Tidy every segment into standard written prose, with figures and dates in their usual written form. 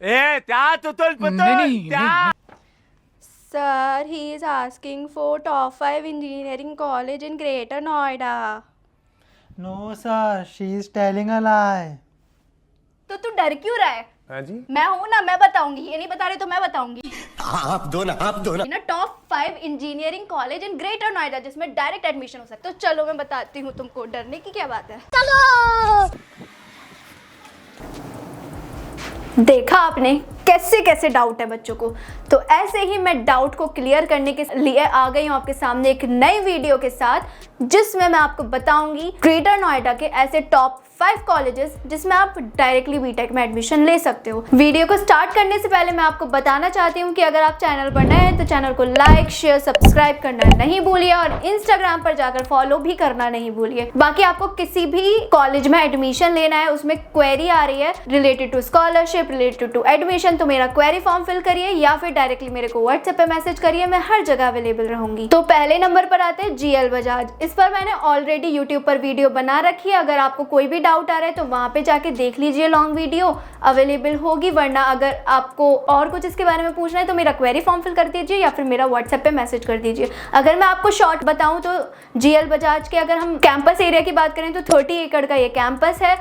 ए त्या तुतुल पुतुल त्या Sir, he is asking for top 5 engineering college in Greater Noida. No sir, she is telling a lie. तो तू डर क्यों रहा है? हाँ जी मैं हूं ना, मैं बताऊंगी। ये नहीं बता रहे तो मैं बताऊंगी। आप दो ना ना top 5 engineering college in greater Noida जिसमें डायरेक्ट एडमिशन हो सकता है। तो चलो मैं बताती हूँ तुमको, डरने की क्या बात है। चलो देखा आपने कैसे कैसे डाउट है बच्चों को। तो ऐसे ही मैं डाउट को क्लियर करने के लिए आ गई हूँ आपके सामने एक नई वीडियो के साथ, जिसमें मैं आपको बताऊंगी ग्रेटर नोएडा के ऐसे टॉप 5 कॉलेजेस जिसमें आप डायरेक्टली बीटेक में एडमिशन ले सकते हो। वीडियो को स्टार्ट करने से पहले मैं आपको बताना चाहती हूँ कि अगर आप चैनल पर नए हैं तो चैनल को लाइक शेयर सब्सक्राइब करना नहीं भूलिए और इंस्टाग्राम पर जाकर फॉलो भी करना नहीं भूलिए। बाकी आपको किसी भी कॉलेज में एडमिशन लेना है, उसमें क्वेरी आ रही है related to scholarship, related to admission, तो मेरा क्वेरी फॉर्म फिल करिए या फिर डायरेक्टली मेरे को व्हाट्सएप पे मैसेज करिए, मैं हर जगह अवेलेबल रहूंगी। तो पहले नंबर पर आते हैं GL बजाज। इस पर मैंने ऑलरेडी यूट्यूब पर वीडियो बना रखी है। अगर आपको कोई भी डाउट आ रहा है तो वहां पे जाके देख लीजिए, लॉन्ग वीडियो अवेलेबल होगी। वरना अगर आपको और कुछ इसके बारे में पूछना है तो मेरा क्वेरी फॉर्म फिल कर दीजिए या फिर मेरा व्हाट्सएप पे मैसेज कर दीजिए। अगर मैं आपको शॉर्ट बताऊं तो GL बजाज के अगर हम कैंपस एरिया की बात करें तो 30 एकड़ का ये कैंपस है।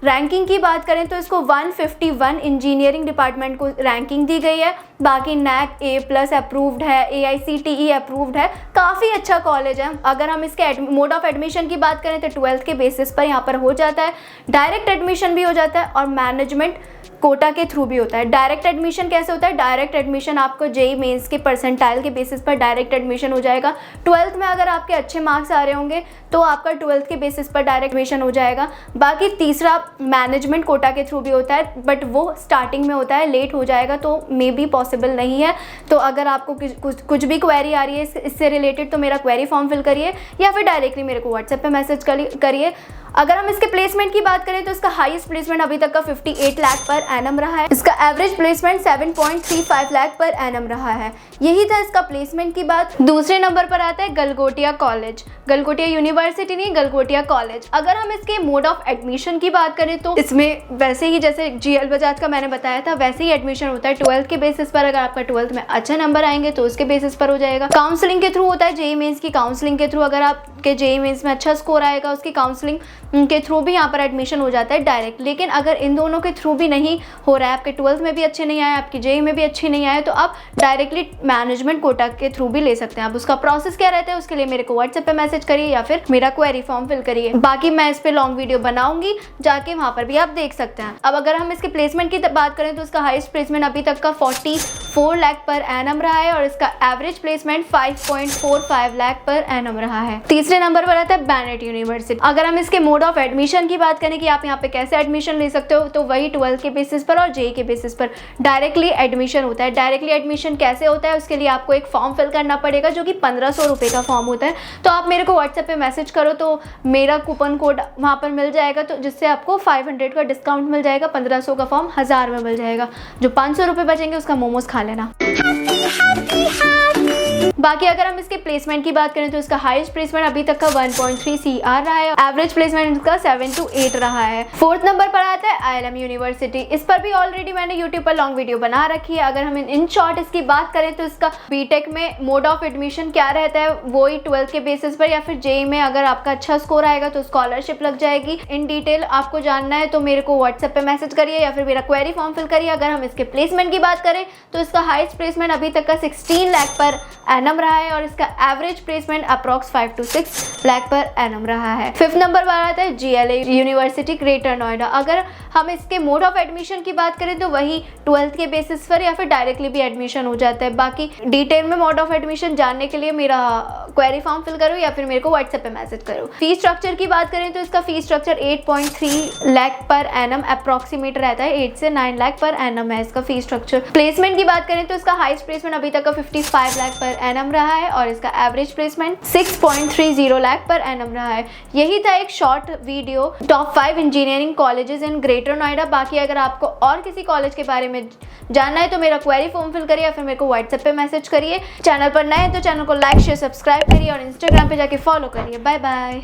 रैंकिंग की बात करें तो इसको 151 इंजीनियरिंग डिपार्टमेंट को रैंकिंग दी गई है। बाकी NAC A+ अप्रूव्ड है, AICTE अप्रूव्ड है, काफ़ी अच्छा कॉलेज है। अगर हम इसके मोड ऑफ एडमिशन की बात करें तो 12th के बेसिस पर यहाँ पर हो जाता है, डायरेक्ट एडमिशन भी हो जाता है और मैनेजमेंट कोटा के थ्रू भी होता है। डायरेक्ट एडमिशन कैसे होता है? डायरेक्ट एडमिशन आपको JEE मेंस के परसेंटाइल के बेसिस पर डायरेक्ट एडमिशन हो जाएगा। 12th में अगर आपके अच्छे मार्क्स आ रहे होंगे तो आपका 12th के बेसिस पर डायरेक्ट एडमिशन हो जाएगा। बाकी तीसरा मैनेजमेंट कोटा के थ्रू भी होता है, बट वो स्टार्टिंग में होता है, लेट हो जाएगा तो मे बी पॉसिबल नहीं है। तो अगर आपको कुछ भी क्वेरी आ रही है इससे रिलेटेड तो मेरा क्वेरी फॉर्म फिल करिए या फिर डायरेक्टली मेरे को व्हाट्सएप पे मैसेज करिए। अगर हम इसके प्लेसमेंट की बात करें तो इसका हाईएस्ट प्लेसमेंट अभी तक का 58 लाख पर एनम रहा है। इसका average placement 7.35 lakh per annum रहा है। यही था इसका प्लेसमेंट की बात। दूसरे नंबर पर आता है गलगोटिया कॉलेज। गलगोटिया यूनिवर्सिटी नहीं, गलगोटिया कॉलेज। अगर हम इसके मोड ऑफ एडमिशन की बात करें तो इसमें वैसे ही जैसे GL बजाज का मैंने बताया था वैसे ही एडमिशन होता है 12th के बेसिस पर। अगर आपका 12th में अच्छे नंबर आएंगे तो उसके बेसिस पर हो जाएगा। काउंसलिंग के थ्रू होता है, JEE मेंस की काउंसलिंग के थ्रू। अगर आपके JEE मेंस में अच्छा स्कोर आएगा उसकी काउंसलिंग के थ्रू भी यहाँ पर एडमिशन हो जाता है डायरेक्ट। लेकिन अगर इन दोनों के थ्रू भी नहीं हो रहा है, आपके 12th में भी अच्छे नहीं आए, आपकी JEE में भी अच्छे नहीं आए, तो आप डायरेक्टली मैनेजमेंट कोटा के थ्रू भी ले सकते हैं। आप उसका प्रोसेस क्या रहता है उसके लिए मेरे को व्हाट्सएप पे मैसेज करिए या फिर मेरा क्वेरी फॉर्म फिल करिए। बाकी मैं इस पे लॉन्ग वीडियो बनाऊंगी, जाके वहाँ पर भी आप देख सकते हैं। अब अगर हम इसके प्लेसमेंट की बात करें तो इसका हाईएस्ट प्लेसमेंट अभी तक का 44 लाख पर एनम रहा है और इसका average placement 5.45 lakh per annum रहा है। तीसरे नंबर पर आता है बैनेट यूनिवर्सिटी। अगर हम इसके मोड ऑफ एडमिशन की बात करें कि आप यहाँ पे कैसे एडमिशन ले सकते हो तो वही 12th के बेसिस पर और JEE के बेसिस पर डायरेक्टली एडमिशन होता है। डायरेक्टली एडमिशन कैसे होता है उसके लिए आपको एक फॉर्म फिल करना पड़ेगा जो कि 1500 रुपये का फॉर्म होता है। तो आप मेरे को व्हाट्सएप पे मैसेज करो तो मेरा कूपन कोड वहाँ पर मिल जाएगा, तो जिससे आपको 500 का डिस्काउंट मिल जाएगा। 1500 का फॉर्म 1000 में मिल जाएगा। जो 500 रुपये बचेंगे उसका मोमोज खा लेना। बाकी अगर हम इसके प्लेसमेंट की बात करें तो इसका हाईएस्ट प्लेसमेंट अभी तक का 1.3 CR रहा है। एवरेज प्लेसमेंट इसका 7 to 8 रहा है। फोर्थ नंबर पर आता है ILM यूनिवर्सिटी। इस पर भी ऑलरेडी मैंने यूट्यूब पर लॉन्ग वीडियो बना रखी है। अगर हम इन शॉर्ट इसकी बात करें तो इसका बीटेक में मोड ऑफ एडमिशन क्या रहता है वही 12th के बेसिस पर या फिर JEE में अगर आपका अच्छा स्कोर आएगा तो स्कॉलरशिप लग जाएगी। इन डिटेल आपको जानना है तो मेरे को व्हाट्सएप पे मैसेज करिए या फिर मेरा क्वेरी फॉर्म फिल करिए। अगर हम इसके प्लेसमेंट की बात करें तो इसका हाईएस्ट प्लेसमेंट अभी तक का 16 लाख पर एनम रहा है और इसका average placement approx 5 to 6 lakh per annum रहा है। फिफ्थ नंबर पर आता है GLA यूनिवर्सिटी ग्रेटर नोएडा। अगर हम इसके मोड ऑफ एडमिशन की बात करें तो वही 12th के बेसिस पर या फिर डायरेक्टली भी एडमिशन हो जाता है। बाकी डिटेल में मोड ऑफ एडमिशन जानने के लिए मेरा क्वेरी फॉर्म फिल करो या फिर मेरे को व्हाट्सएप पे मैसेज करो। फीस स्ट्रक्चर की बात करें तो इसका fees structure 8.3 lakh per annum approximate रहता है। 8 से 9 लाख पर एनम है इसका फीस स्ट्रक्चर। प्लेसमेंट की बात करें तो इसका हाईएस्ट प्लेसमेंट अभी तक का 55 लाख पर एनम रहा है और इसका average placement 6.30 lakh per annum रहा है। यही था एक short video top 5 engineering colleges in greater Noida. बाकी अगर आपको और किसी कॉलेज के बारे में जानना है तो मेरा क्वेरी फॉर्म फिल करिए या फिर मेरे को व्हाट्सएप पे मैसेज करिए। चैनल पर नए हैं तो चैनल को लाइक शेयर सब्सक्राइब करिए और इंस्टाग्राम पे जाके फॉलो करिए। Bye bye.